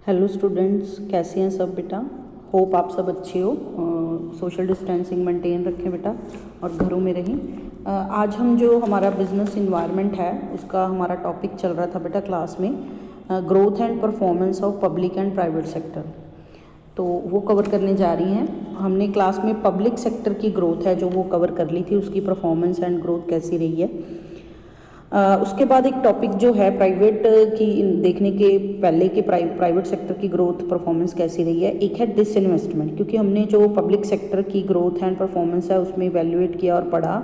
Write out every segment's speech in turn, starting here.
Hello students, कैसे हैं सब बेटा। होप आप सब अच्छे हो। सोशल डिस्टेंसिंग मेंटेन रखें बेटा और घरों में रहें। आज हम जो हमारा बिजनेस इन्वायरमेंट है उसका हमारा टॉपिक चल रहा था बेटा क्लास में, growth and performance of public and private sector. तो वो कवर करने जा रही हैं। हमने क्लास में पब्लिक सेक्टर की ग्रोथ है जो वो कवर कर ली थी, उसकी परफॉर्मेंस एंड ग्रोथ कैसी रही है। उसके बाद एक टॉपिक जो है प्राइवेट की देखने के पहले के प्राइवेट सेक्टर की ग्रोथ परफॉर्मेंस कैसी रही है। एक है डिसइन्वेस्टमेंट, क्योंकि हमने जो पब्लिक सेक्टर की ग्रोथ एंड परफॉर्मेंस है उसमें इवैल्यूएट किया और पढ़ा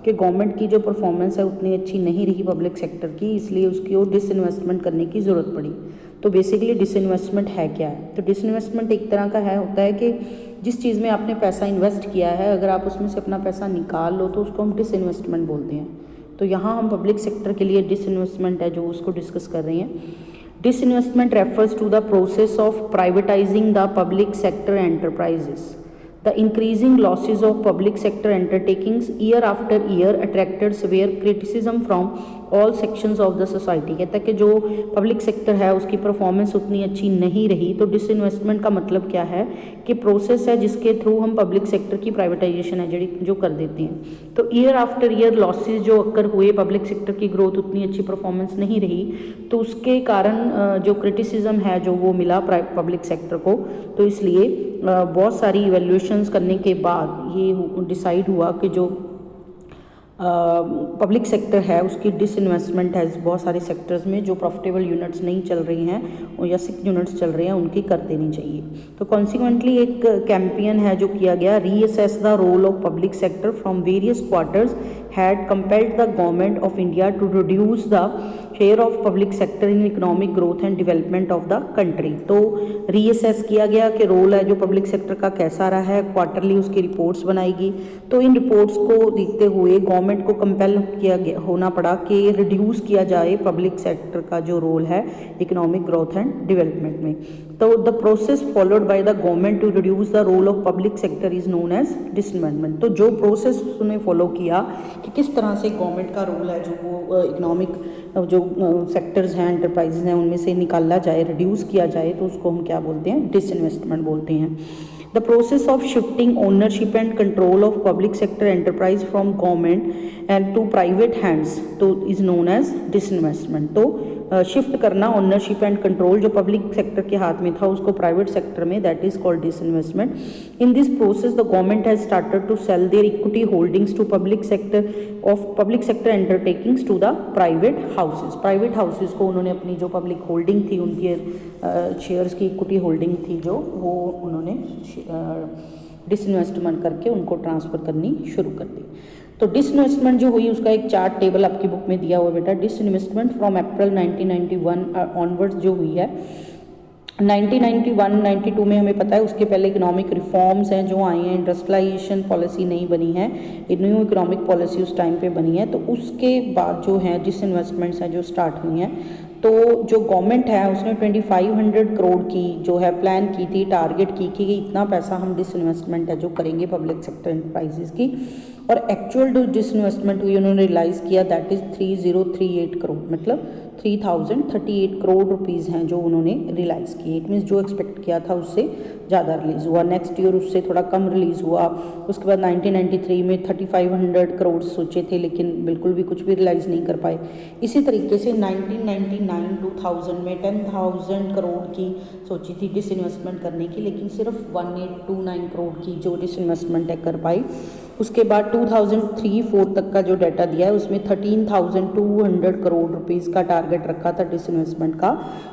कि गवर्नमेंट की जो परफॉर्मेंस है उतनी अच्छी नहीं रही पब्लिक सेक्टर की, इसलिए उसकी वो डिसइन्वेस्टमेंट करने की ज़रूरत पड़ी। तो बेसिकली डिसइन्वेस्टमेंट है क्या है? तो डिसइन्वेस्टमेंट एक तरह का होता है कि जिस चीज़ में आपने पैसा इन्वेस्ट किया है अगर आप उसमें से अपना पैसा निकाल लो तो उसको हम डिसइन्वेस्टमेंट बोलते हैं। तो यहाँ हम पब्लिक सेक्टर के लिए डिसइन्वेस्टमेंट है जो उसको डिस्कस कर रहे हैं। Disinvestment refers to the process of privatizing the public sector enterprises. The increasing losses of public sector undertakings year after year attracted severe criticism from all sections of the society। कहता है कि जो public sector है उसकी performance उतनी अच्छी नहीं रही। तो डिसइन्वेस्टमेंट का मतलब क्या है कि प्रोसेस है जिसके थ्रू हम पब्लिक सेक्टर की प्राइवेटाइजेशन है जो कर देते हैं। तो ईयर आफ्टर ईयर लॉसेज जो अक्कर हुए, पब्लिक सेक्टर की ग्रोथ उतनी अच्छी परफॉर्मेंस नहीं रही, तो उसके कारण जो क्रिटिसिज्म है जो वो मिला पब्लिक सेक्टर को। तो इसलिए बहुत सारी इवैल्यूएशंस करने के बाद ये डिसाइड हुआ कि जो पब्लिक सेक्टर है उसकी डिसइन्वेस्टमेंट है बहुत सारे सेक्टर्स में, जो प्रॉफिटेबल यूनिट्स नहीं चल रही हैं या सिक यूनिट्स चल रहे हैं उनकी कर देनी चाहिए। तो कॉन्सिक्वेंटली एक कैंपेन है जो किया गया, reassess the role of public sector from various quarters had compelled the government of India to reduce the share of public sector in economic growth and development of the country. तो reassess किया गया कि role है जो public sector का कैसा रहा है, क्वार्टरली उसकी रिपोर्ट्स बनाएगी। तो इन रिपोर्ट्स को देखते हुए गवर्नमेंट को कंपेल किया गया होना पड़ा कि रिड्यूस किया जाए पब्लिक सेक्टर का जो रोल है इकोनॉमिक ग्रोथ एंड डेवलपमेंट में। तो the process followed by the government to reduce the role of public sector is known as disinvestment. तो जो प्रोसेस उसने फॉलो किया कि किस तरह से गवर्नमेंट का रोल है जो वो इकोनॉमिक जो सेक्टर्स हैं, एंटरप्राइजेज हैं, उनमें से निकाला जाए, रिड्यूस किया जाए, तो उसको हम क्या बोलते हैं? डिसइन्वेस्टमेंट बोलते हैं। The process of shifting ownership and control of public sector enterprise from government and to private hands तो is known as disinvestment। तो शिफ्ट करना ओनरशिप एंड कंट्रोल जो पब्लिक सेक्टर के हाथ में था उसको प्राइवेट सेक्टर में, that is called disinvestment. In this process the government has started to sell their equity holdings to public sector undertakings to the private houses. Private houses को उन्होंने अपनी जो पब्लिक होल्डिंग थी, उनके शेयर्स की equity holding थी जो वो उन्होंने डिसइन्वेस्टमेंट करके उनको ट्रांसफ़र करनी शुरू कर दी। तो डिसइन्वेस्टमेंट जो हुई उसका एक चार्ट टेबल आपकी बुक में दिया हुआ बेटा। डिसइन्वेस्टमेंट फ्रॉम अप्रैल 1991 ऑनवर्ड्स जो हुई है, 1991-92 में हमें पता है उसके पहले इकोनॉमिक रिफॉर्म्स हैं जो आई हैं, इंडस्ट्रियलाइजेशन पॉलिसी नहीं बनी है, न्यू इकोनॉमिक पॉलिसी उस टाइम पे बनी है। तो उसके बाद जो है डिसइन्वेस्टमेंट्स हैं जो स्टार्ट हुई हैं। तो जो गवर्नमेंट है उसने 2500 करोड़ की जो है प्लान की थी, टारगेट की कि इतना पैसा हम डिसइन्वेस्टमेंट है जो करेंगे पब्लिक सेक्टर एंटरप्राइजेज की, और एक्चुअल जो डिसइन्वेस्टमेंट हुई उन्होंने रियलाइज़ किया दैट इज़ 3038 करोड़, मतलब 3038 करोड़ रुपीज़ हैं जो उन्होंने रियलाइज़ किए। इट मीन्स जो एक्सपेक्ट किया था उससे ज़्यादा रिलीज़ हुआ। नेक्स्ट ईयर उससे थोड़ा कम रिलीज़ हुआ। उसके बाद 1993 में 3500 करोड़ सोचे थे लेकिन बिल्कुल भी कुछ भी रियलाइज़ नहीं कर पाए। इसी तरीके से 1999-2000 में 10,000 करोड़ की सोची थी डिसइन्वेस्टमेंट करने की, लेकिन सिर्फ 1829 करोड़ की जो डिसइन्वेस्टमेंट है कर पाई। उसके बाद 2003-04 तक का जो डाटा दिया है उसमें 13,200 करोड़ रुपीज़ का टारगेट रखा था डिसइन्वेस्टमेंट का,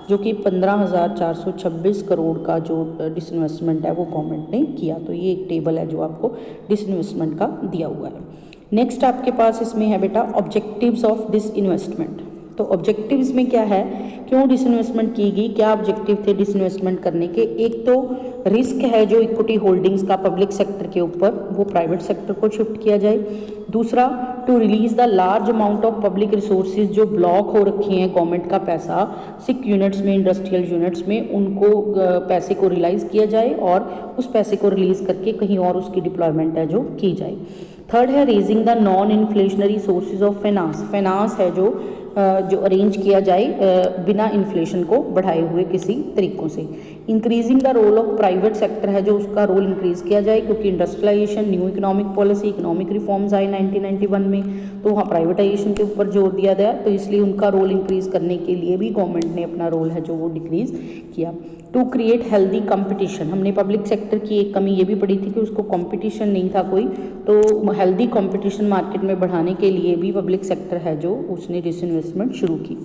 जो कि 15,426 करोड़ का जो डिसइन्वेस्टमेंट है वो गवर्नमेंट ने किया। तो ये एक टेबल है जो आपको डिसइन्वेस्टमेंट का दिया हुआ है। नेक्स्ट आपके पास इसमें है बेटा ऑब्जेक्टिव्स ऑफ डिसइन्वेस्टमेंट। तो ऑब्जेक्टिव्स में क्या है, क्यों डिसइन्वेस्टमेंट की गई, क्या ऑब्जेक्टिव थे डिसइन्वेस्टमेंट करने के। एक तो रिस्क है जो इक्विटी होल्डिंग्स का पब्लिक सेक्टर के ऊपर वो प्राइवेट सेक्टर को शिफ्ट किया जाए। दूसरा, to release the large amount of public resources जो ब्लॉक हो रखे हैं गवर्नमेंट का पैसा सिक यूनिट्स में, इंडस्ट्रियल यूनिट्स में, उनको पैसे को रिलाइज किया जाए और उस पैसे को रिलीज करके कहीं और उसकी डिप्लॉयमेंट है जो की जाए। थर्ड है raising the non inflationary sources of finance. Finance है जो जो अरेंज किया जाए बिना इन्फ्लेशन को बढ़ाए हुए किसी तरीक़ों से। Increasing the role of private sector है जो उसका रोल इंक्रीज़ किया जाए, क्योंकि industrialization, new economic policy, economic reforms आए 1991 में, तो वहाँ प्राइवेटाइजेशन के ऊपर जोर दिया गया, तो इसलिए उनका रोल इंक्रीज़ करने के लिए भी गवर्नमेंट ने अपना रोल है जो वो डिक्रीज़ किया। टू क्रिएट हेल्दी कंपटीशन, हमने पब्लिक सेक्टर की एक कमी ये भी पढ़ी थी कि उसको कंपटीशन नहीं था कोई, तो हेल्दी कंपटीशन मार्केट में बढ़ाने के लिए भी पब्लिक सेक्टर है जो उसने डिसइन्वेस्टमेंट शुरू की।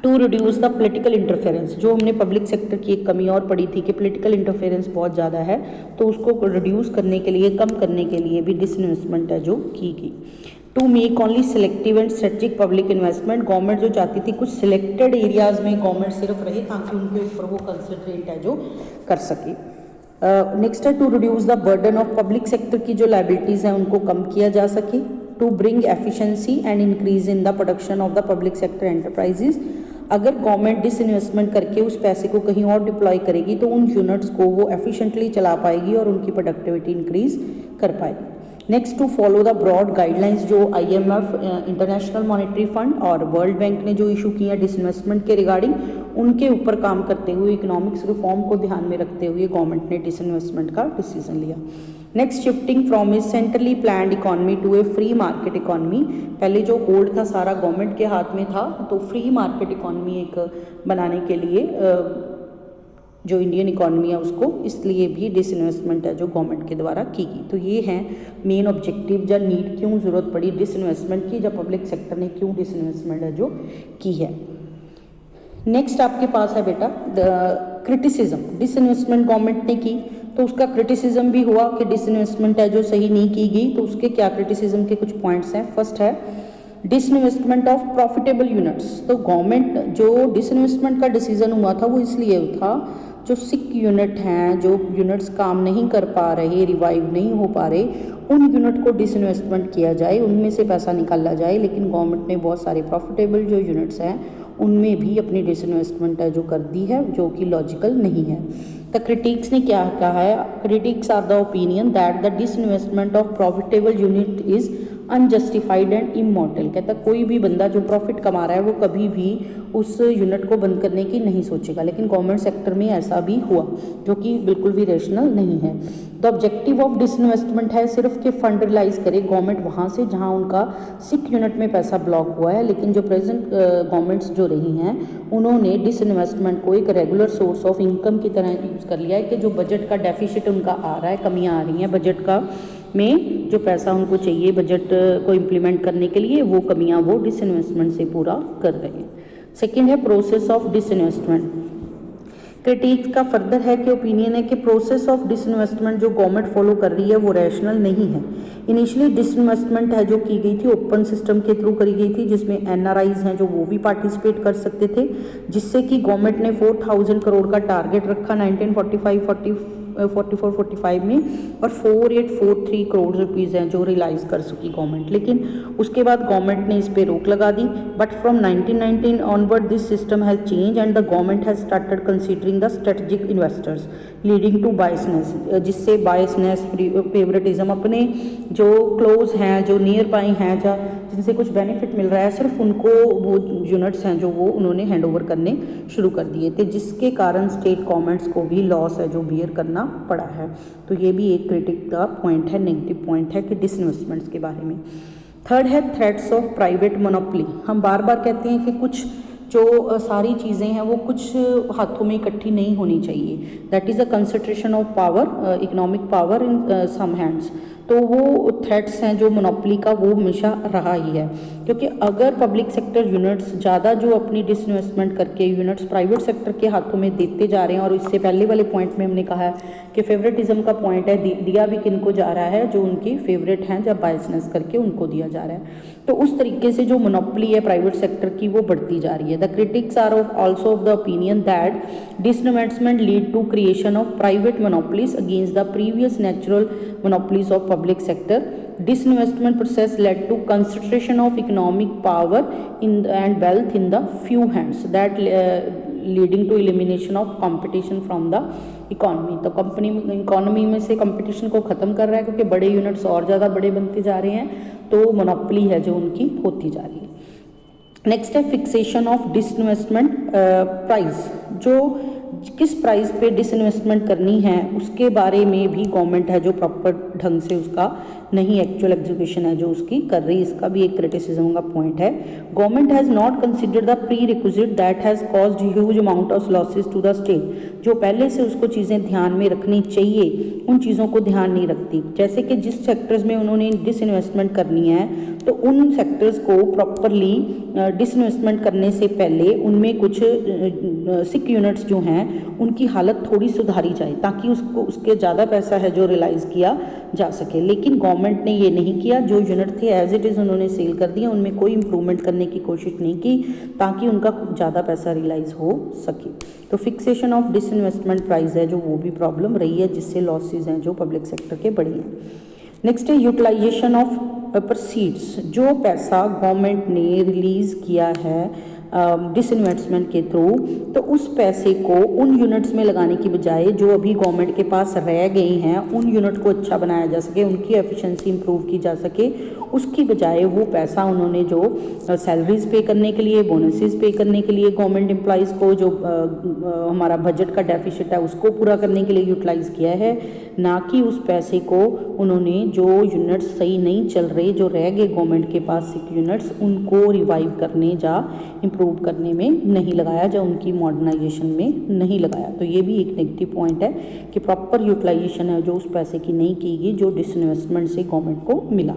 To reduce the political interference, जो हमने पब्लिक सेक्टर की एक कमी और पढ़ी थी कि पोलिटिकल इंटरफेरेंस बहुत ज़्यादा है, तो उसको रिड्यूस करने के लिए, कम करने के लिए भी डिसइन्वेस्टमेंट है जो की गई। To make only selective and strategic public investment, government जो चाहती थी कुछ सिलेक्टेड एरियाज़ में गवर्नमेंट सिर्फ रहे ताकि उनके ऊपर वो कंसंट्रेट है जो कर सके। नेक्स्ट है to reduce the burden of public sector की जो लाइबिलिटीज़ हैं उनको कम किया जा सके। To bring efficiency and increase in the production of the public sector enterprises, अगर गवर्नमेंट डिसइन्वेस्टमेंट करके उस पैसे को कहीं और डिप्लॉय करेगी तो उन यूनिट्स को वो एफिशिएंटली चला पाएगी और उनकी प्रोडक्टिविटी इंक्रीज कर पाएगी। Next to follow the broad guidelines जो IMF, इंटरनेशनल मॉनेटरी फंड और वर्ल्ड बैंक ने जो इशू किया डिसइन्वेस्टमेंट के रिगार्डिंग, उनके ऊपर काम करते हुए इकोनॉमिक्स रिफॉर्म को ध्यान में रखते हुए गवर्नमेंट ने डिसइन्वेस्टमेंट का डिसीजन लिया। Next, shifting from a centrally planned economy to a free market economy, पहले जो होल्ड था सारा गवर्नमेंट के हाथ में था, तो फ्री मार्केट इकॉनमी एक बनाने के लिए जो इंडियन इकॉनमी है उसको, इसलिए भी डिसइन्वेस्टमेंट है जो गवर्नमेंट के द्वारा की गई। तो ये हैं मेन ऑब्जेक्टिव, जब नीड क्यों ज़रूरत पड़ी डिसइन्वेस्टमेंट की, जब पब्लिक सेक्टर ने क्यों डिसइन्वेस्टमेंट है जो की है। नेक्स्ट आपके पास है बेटा क्रिटिसिज्म, डिसइन्वेस्टमेंट गवर्नमेंट ने की तो उसका क्रिटिसिज्म भी हुआ कि डिसइन्वेस्टमेंट है जो सही नहीं की गई, तो उसके क्या क्रिटिसिज्म के कुछ पॉइंट्स हैं। फर्स्ट है डिसइन्वेस्टमेंट ऑफ प्रॉफिटेबल यूनिट्स, तो गवर्नमेंट जो डिसइन्वेस्टमेंट का डिसीजन हुआ था वो इसलिए था जो सिक यूनिट हैं, जो यूनिट्स काम नहीं कर पा रहे, रिवाइव नहीं हो पा रहे, उन यूनिट को डिसइन्वेस्टमेंट किया जाए, उनमें से पैसा निकाला जाए। लेकिन गवर्नमेंट ने बहुत सारे प्रॉफिटेबल जो यूनिट्स हैं उनमें भी अपनी डिसइन्वेस्टमेंट है जो कर दी है, जो कि लॉजिकल नहीं है। द क्रिटिक्स ने क्या कहा है, critics are the opinion that the disinvestment of profitable unit is unjustified and immortal, कहता कोई भी बंदा जो प्रॉफिट कमा रहा है वो कभी भी उस यूनिट को बंद करने की नहीं सोचेगा, लेकिन गवर्नमेंट सेक्टर में ऐसा भी हुआ जो कि बिल्कुल भी रेशनल नहीं है। द ऑब्जेक्टिव ऑफ डिसइन्वेस्टमेंट है सिर्फ कि फंड रिलाइज करे गवर्नमेंट वहाँ से जहाँ उनका सिक यूनिट में पैसा ब्लॉक हुआ है, लेकिन जो प्रेजेंट गवर्नमेंट्स जो रही हैं उन्होंने डिसइन्वेस्टमेंट को एक रेगुलर सोर्स ऑफ इनकम की तरह यूज़ कर लिया है कि जो बजट का डेफिसिट उनका आ रहा है, कमियाँ आ रही हैं बजट का में, जो पैसा उनको चाहिए बजट को इम्प्लीमेंट करने के लिए, वो कमियां वो डिसइन्वेस्टमेंट से पूरा कर रहे हैं। सेकंड है प्रोसेस ऑफ डिसइन्वेस्टमेंट, क्रिटिक्स का फर्दर है कि ओपिनियन है कि प्रोसेस ऑफ डिसइन्वेस्टमेंट जो गवर्नमेंट फॉलो कर रही है वो रैशनल नहीं है। इनिशियली डिसइन्वेस्टमेंट है जो की गई थी ओपन सिस्टम के थ्रू करी गई थी, जिसमें NRIs हैं जो वो भी पार्टिसिपेट कर सकते थे, जिससे कि गवर्नमेंट ने 4000 करोड़ का टारगेट रखा 1944-45 में, और 4843 करोड़ रुपीज़ हैं जो रियलाइज़ कर सकी गवर्नमेंट। लेकिन उसके बाद गवर्नमेंट ने इस पर रोक लगा दी। But from 1919 onward this system has change and the government has started considering the strategic investors leading to biasness, जिससे बायसनेस, फेवरेटिज्म, अपने जो क्लोज हैं, जो नियर बाई हैं, जिनसे कुछ बेनिफिट मिल रहा है, सिर्फ उनको वो यूनिट्स हैं जो वो उन्होंने हैंड ओवर करने शुरू कर दिए थे, जिसके कारण स्टेट गवर्नमेंट्स को भी लॉस है जो बियर करना पड़ा है। तो ये भी एक क्रिटिक का पॉइंट है, नेगेटिव पॉइंट है कि डिसइन्वेस्टमेंट्स के बारे में। थर्ड है थ्रेट्स ऑफ प्राइवेट मोनोपोली, हम बार बार कहते हैं कि कुछ जो सारी चीज़ें हैं वो कुछ हाथों में इकट्ठी नहीं होनी चाहिए, that is a concentration of power, economic power in some hands. तो वो थ्रेट्स हैं जो मोनोपोली का वो हमेशा रहा ही है, क्योंकि अगर पब्लिक सेक्टर यूनिट्स ज़्यादा जो अपनी डिसइन्वेस्टमेंट करके यूनिट्स प्राइवेट सेक्टर के हाथों में देते जा रहे हैं, और इससे पहले वाले पॉइंट में हमने कहा है कि फेवरेटिज्म का पॉइंट है, दिया भी किन को जा रहा है, जो उनकी फेवरेट हैं, जब बायसनेस करके उनको दिया जा रहा है, तो उस तरीके से जो मोनोपोली है प्राइवेट सेक्टर की वो बढ़ती जा रही है। The critics are also of the opinion that disinvestment lead to creation of private monopolies against the previous natural monopolies of public sector. Disinvestment process led to concentration of economic power and wealth in the few hands, that leading to elimination of competition from the economy. तो economy में से competition को ख़त्म कर रहा है, क्योंकि बड़े यूनिट्स और ज़्यादा बड़े बनते जा रहे हैं, तो मोनोपोली है जो उनकी होती जा रही है। नेक्स्ट है फिक्सेशन ऑफ डिसइन्वेस्टमेंट प्राइस, जो किस प्राइस पे डिसइन्वेस्टमेंट करनी है उसके बारे में भी गवर्नमेंट है जो प्रॉपर ढंग से उसका नहीं एक्चुअल एग्जीक्यूशन है जो उसकी कर रही, इसका भी एक क्रिटिसिज्म का पॉइंट है। Government has not considered the prerequisite that has caused huge amount of losses to the state, जो पहले से उसको चीज़ें ध्यान में रखनी चाहिए उन चीज़ों को ध्यान नहीं रखती। जैसे कि जिस सेक्टर्स में उन्होंने डिसइन्वेस्टमेंट करनी है तो उन सेक्टर्स को प्रॉपरली डिसइन्वेस्टमेंट करने से पहले उनमें कुछ सिक यूनिट्स जो हैं उनकी हालत थोड़ी सुधारी जाए ताकि उसको उसके ज़्यादा पैसा है जो रियलाइज़ किया जा सके। लेकिन गवर्नमेंट ने ये नहीं किया, जो यूनिट थे एज इट इज़ उन्होंने सेल कर दिया, उनमें कोई इंप्रूवमेंट करने की कोशिश नहीं की ताकि उनका ज़्यादा पैसा रियलाइज़ हो सके। तो फिक्सेशन ऑफ डिसइन्वेस्टमेंट प्राइस है जो वो भी प्रॉब्लम रही है जिससे लॉसेज हैं जो पब्लिक सेक्टर के बढ़े हैं। नेक्स्ट है यूटिलाइजेशन ऑफ प्रोसीड्स, जो पैसा गवर्नमेंट ने रिलीज़ किया है डिसइन्वेस्टमेंट के थ्रू, तो उस पैसे को उन यूनिट्स में लगाने की बजाय जो अभी गवर्नमेंट के पास रह गई हैं उन यूनिट को अच्छा बनाया जा सके, उनकी एफिशिएंसी इंप्रूव की जा सके, उसकी बजाय वो पैसा उन्होंने जो सैलरीज पे करने के लिए, बोनसेस पे करने के लिए गवर्नमेंट एम्प्लॉइज़ को जो हमारा बजट का डेफिसिट है उसको पूरा करने के लिए यूटिलाइज़ किया है, ना कि उस पैसे को उन्होंने जो यूनिट्स सही नहीं चल रहे जो रह गए गवर्नमेंट के पास सिक यूनिट्स उनको रिवाइव करने या इम्प्रूव करने में नहीं लगाया, या उनकी मॉडर्नाइजेशन में नहीं लगाया। तो ये भी एक नेगेटिव पॉइंट है कि प्रॉपर यूटिलाइजेशन है जो उस पैसे की नहीं की गई जो डिसइन्वेस्टमेंट से गवर्नमेंट को मिला।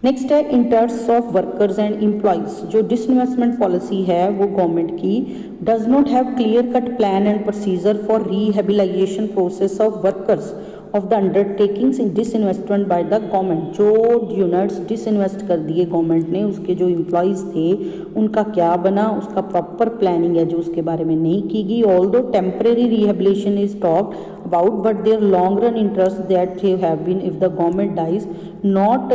नेक्स्ट है interest of workers and employees, जो डिसइन्वेस्टमेंट पॉलिसी है वो गवर्नमेंट की does not have clear cut plan and procedure for rehabilitation process of workers of the undertakings in disinvestment by the government. जो units disinvest कर दिए government ने, उसके जो एम्प्लॉइज़ थे उनका क्या बना, उसका प्रॉपर प्लानिंग है जो उसके बारे में नहीं की गई। Although temporary rehabilitation is talked about, but their long run interest that they have been if the government dies not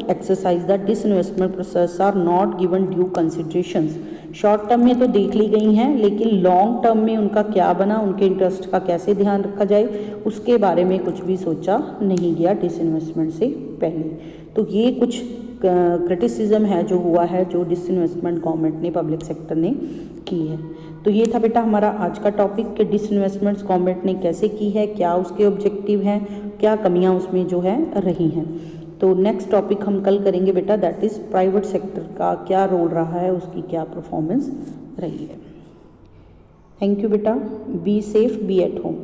exercise the disinvestment process are not given due considerations। Short term में तो देख ली गई हैं लेकिन long term में उनका क्या बना, उनके इंटरेस्ट का कैसे ध्यान रखा जाए उसके बारे में कुछ भी सोचा नहीं गया डिसइन्वेस्टमेंट से पहले। तो ये कुछ क्रिटिसिज्म है जो हुआ है जो डिसइन्वेस्टमेंट गवर्नमेंट ने पब्लिक सेक्टर ने की है। तो ये था बेटा हमारा आज का टॉपिक कि डिसइन्वेस्टमेंट्स गवर्नमेंट ने कैसे की है, क्या उसके ऑब्जेक्टिव हैं, क्या कमियां उसमें जो है रही हैं। तो नेक्स्ट टॉपिक हम कल करेंगे बेटा, दैट इज़ प्राइवेट सेक्टर का क्या रोल रहा है, उसकी क्या परफॉर्मेंस रही है। थैंक यू बेटा, be safe, be at home.